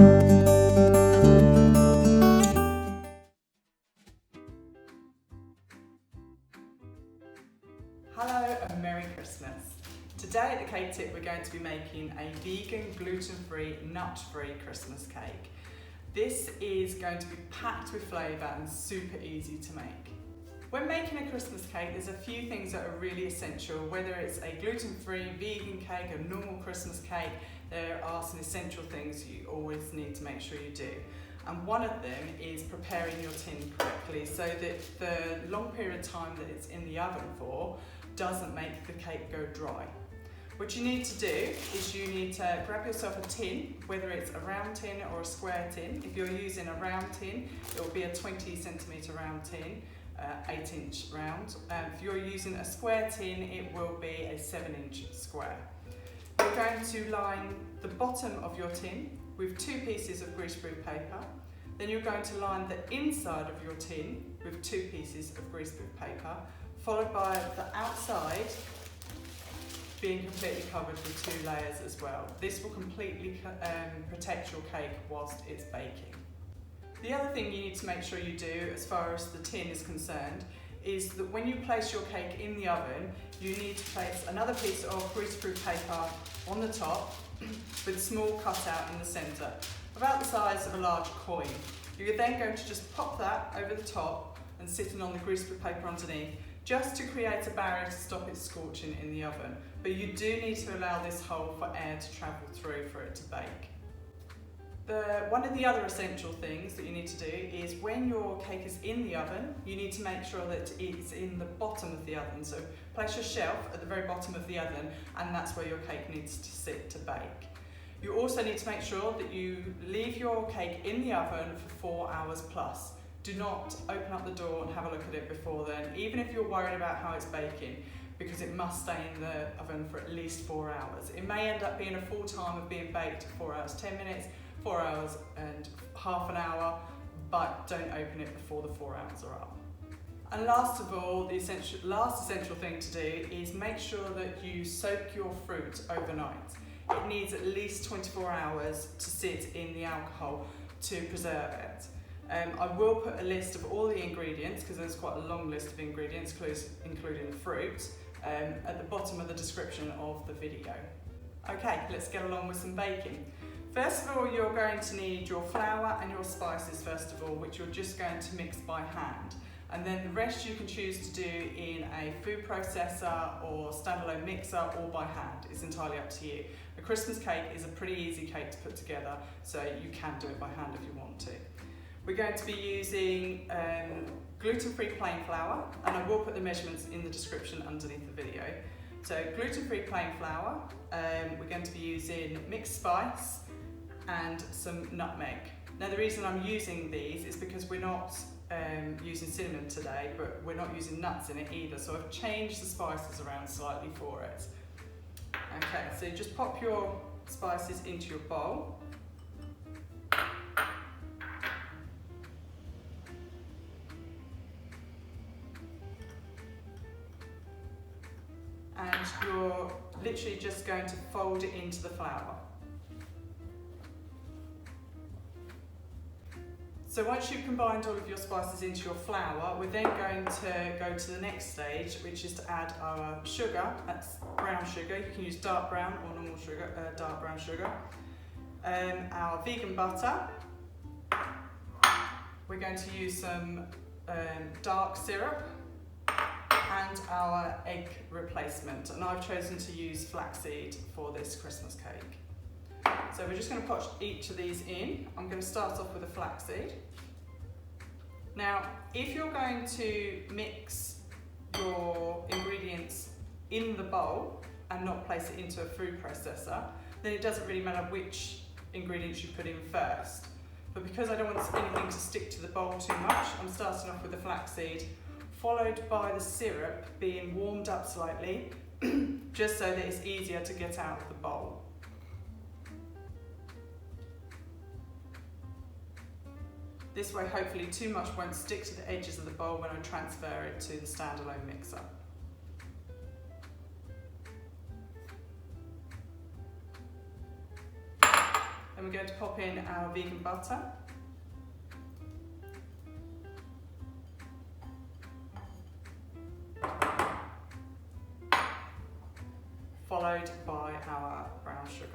Hello and Merry Christmas. Today at the Cake Tip we're going to be making a vegan, gluten-free, nut-free Christmas cake. This is going to be packed with flavour and super easy to make. When making a Christmas cake there's a few things that are really essential, whether it's a gluten-free, vegan cake, a normal Christmas cake, there are some essential things you always need to make sure you do. And one of them is preparing your tin correctly so that the long period of time that it's in the oven for doesn't make the cake go dry. What you need to do is you need to grab yourself a tin, whether it's a round tin or a square tin. If you're using a round tin, it will be a 20 centimetre round tin, 8-inch round. If you're using a square tin, it will be a 7-inch square. You're going to line the bottom of your tin with 2 pieces of greaseproof paper. Then you're going to line the inside of your tin with 2 pieces of greaseproof paper, followed by the outside being completely covered with 2 layers as well. This will completely protect your cake whilst it's baking. The other thing you need to make sure you do as far as the tin is concerned is that when you place your cake in the oven, you need to place another piece of greaseproof paper on the top with a small cutout in the centre, about the size of a large coin. You're then going to just pop that over the top and sitting on the greaseproof paper underneath, just to create a barrier to stop it scorching in the oven. But you do need to allow this hole for air to travel through for it to bake. One of the other essential things that you need to do is when your cake is in the oven, you need to make sure that it's in the bottom of the oven. So place your shelf at the very bottom of the oven, and that's where your cake needs to sit to bake. You also need to make sure that you leave your cake in the oven for 4 hours plus. Do not open up the door and have a look at it before then, even if you're worried about how it's baking, because it must stay in the oven for at least 4 hours. It may end up being a full time of being baked 4 hours, 10 minutes, 4 hours and half an hour, but don't open it before the 4 hours are up. And last of all, the last essential thing to do is make sure that you soak your fruit overnight. It needs at least 24 hours to sit in the alcohol to preserve it. I will put a list of all the ingredients, because there's quite a long list of ingredients, including the fruit, at the bottom of the description of the video. Okay, let's get along with some baking. First of all, you're going to need your flour and your spices first of all, which you're just going to mix by hand. And then the rest you can choose to do in a food processor or standalone mixer or by hand. It's entirely up to you. A Christmas cake is a pretty easy cake to put together, so you can do it by hand if you want to. We're going to be using gluten-free plain flour, and I will put the measurements in the description underneath the video. So gluten-free plain flour, we're going to be using mixed spice and some nutmeg. Now the reason I'm using these is because we're not using cinnamon today, but we're not using nuts in it either, so I've changed the spices around slightly for it. Okay, so you just pop your spices into your bowl. And you're literally just going to fold it into the flour. So once you've combined all of your spices into your flour, we're then going to go to the next stage, which is to add our sugar. That's brown sugar. You can use dark brown or normal sugar, dark brown sugar. Our vegan butter. We're going to use some dark syrup and our egg replacement. And I've chosen to use flaxseed for this Christmas cake. So we're just going to put each of these in. I'm going to start off with the flaxseed. Now, if you're going to mix your ingredients in the bowl and not place it into a food processor, then it doesn't really matter which ingredients you put in first. But because I don't want anything to stick to the bowl too much, I'm starting off with the flaxseed, followed by the syrup being warmed up slightly, just so that it's easier to get out of the bowl. This way, hopefully too much won't stick to the edges of the bowl when I transfer it to the standalone mixer. Then we're going to pop in our vegan butter. Followed by our brown sugar.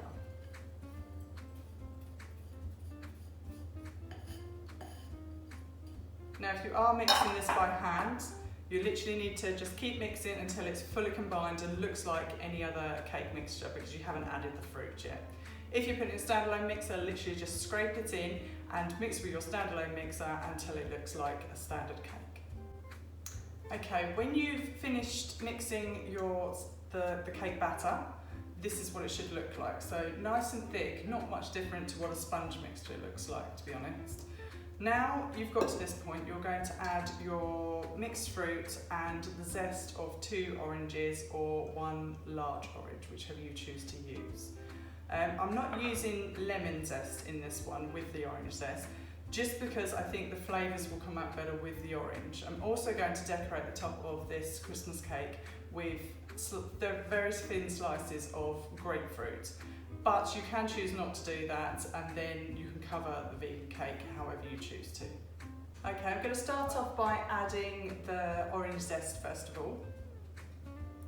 Now if you are mixing this by hand, you literally need to just keep mixing until it's fully combined and looks like any other cake mixture because you haven't added the fruit yet. If you put it in a standalone mixer, literally just scrape it in and mix with your standalone mixer until it looks like a standard cake. Okay, when you've finished mixing the cake batter, this is what it should look like. So nice and thick, not much different to what a sponge mixture looks like, to be honest. Now you've got to this point, you're going to add your mixed fruit and the zest of 2 oranges or 1 large orange, whichever you choose to use. I'm not using lemon zest in this one with the orange zest, just because I think the flavours will come out better with the orange. I'm also going to decorate the top of this Christmas cake with the very thin slices of grapefruit. But you can choose not to do that, and then you can cover the vegan cake however you choose to. Okay, I'm going to start off by adding the orange zest first of all.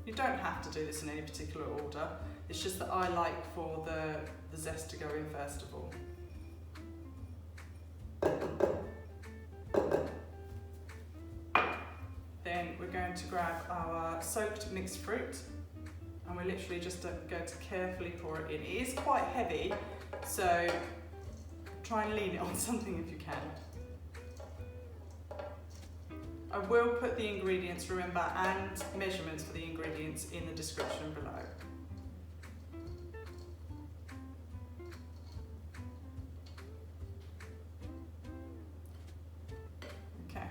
You don't have to do this in any particular order, it's just that I like for the zest to go in first of all. Then we're going to grab our soaked mixed fruit, and we're literally just going to carefully pour it in. It is quite heavy, so try and lean it on something if you can. I will put the ingredients, remember, and measurements for the ingredients in the description below. Okay.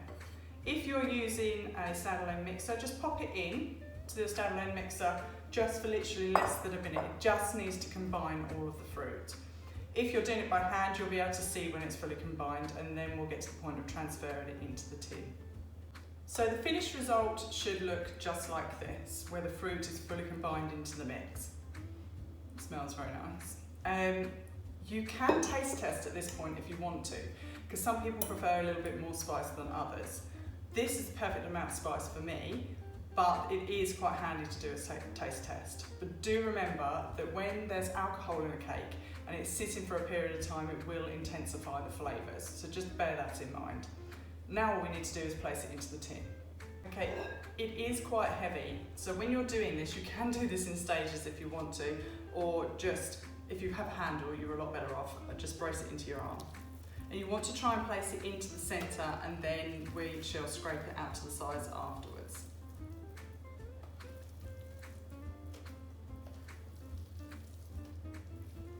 If you're using a standalone mixer, just pop it in to the standalone mixer just for literally less than a minute. It just needs to combine all of the fruit. If you're doing it by hand, you'll be able to see when it's fully combined, and then we'll get to the point of transferring it into the tin. So the finished result should look just like this, where the fruit is fully combined into the mix. It smells very nice. You can taste test at this point if you want to, because some people prefer a little bit more spice than others. This is the perfect amount of spice for me, but it is quite handy to do a taste test. But do remember that when there's alcohol in a cake and it's sitting for a period of time, it will intensify the flavours, so just bear that in mind. Now all we need to do is place it into the tin. Okay, it is quite heavy, so when you're doing this, you can do this in stages if you want to, or just, if you have a handle, you're a lot better off, just brace it into your arm. And you want to try and place it into the centre, and then we shall scrape it out to the sides afterwards.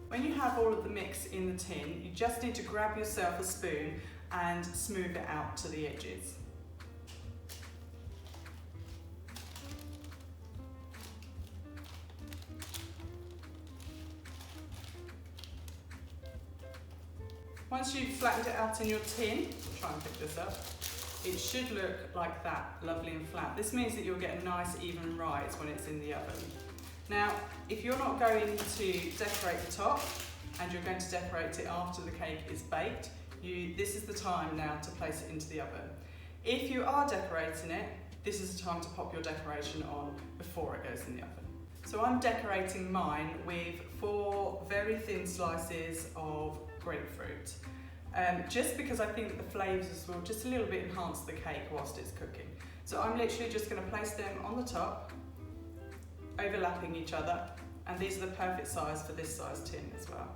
When you have all of the mix in the tin, you just need to grab yourself a spoon and smooth it out to the edges. Once you've flattened it out in your tin, I'll try and pick this up, it should look like that, lovely and flat. This means that you'll get a nice even rise when it's in the oven. Now, if you're not going to decorate the top and you're going to decorate it after the cake is baked, this is the time now to place it into the oven. If you are decorating it, this is the time to pop your decoration on before it goes in the oven. So I'm decorating mine with 4 very thin slices of grapefruit, just because I think the flavours will just a little bit enhance the cake whilst it's cooking. So I'm literally just going to place them on the top, overlapping each other, and these are the perfect size for this size tin as well.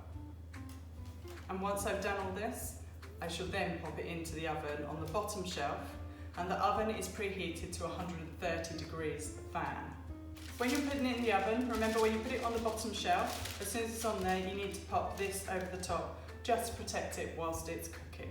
And once I've done all this, I shall then pop it into the oven on the bottom shelf, and the oven is preheated to 130 degrees fan. When you're putting it in the oven, remember when you put it on the bottom shelf, as soon as it's on there, you need to pop this over the top just to protect it whilst it's cooking.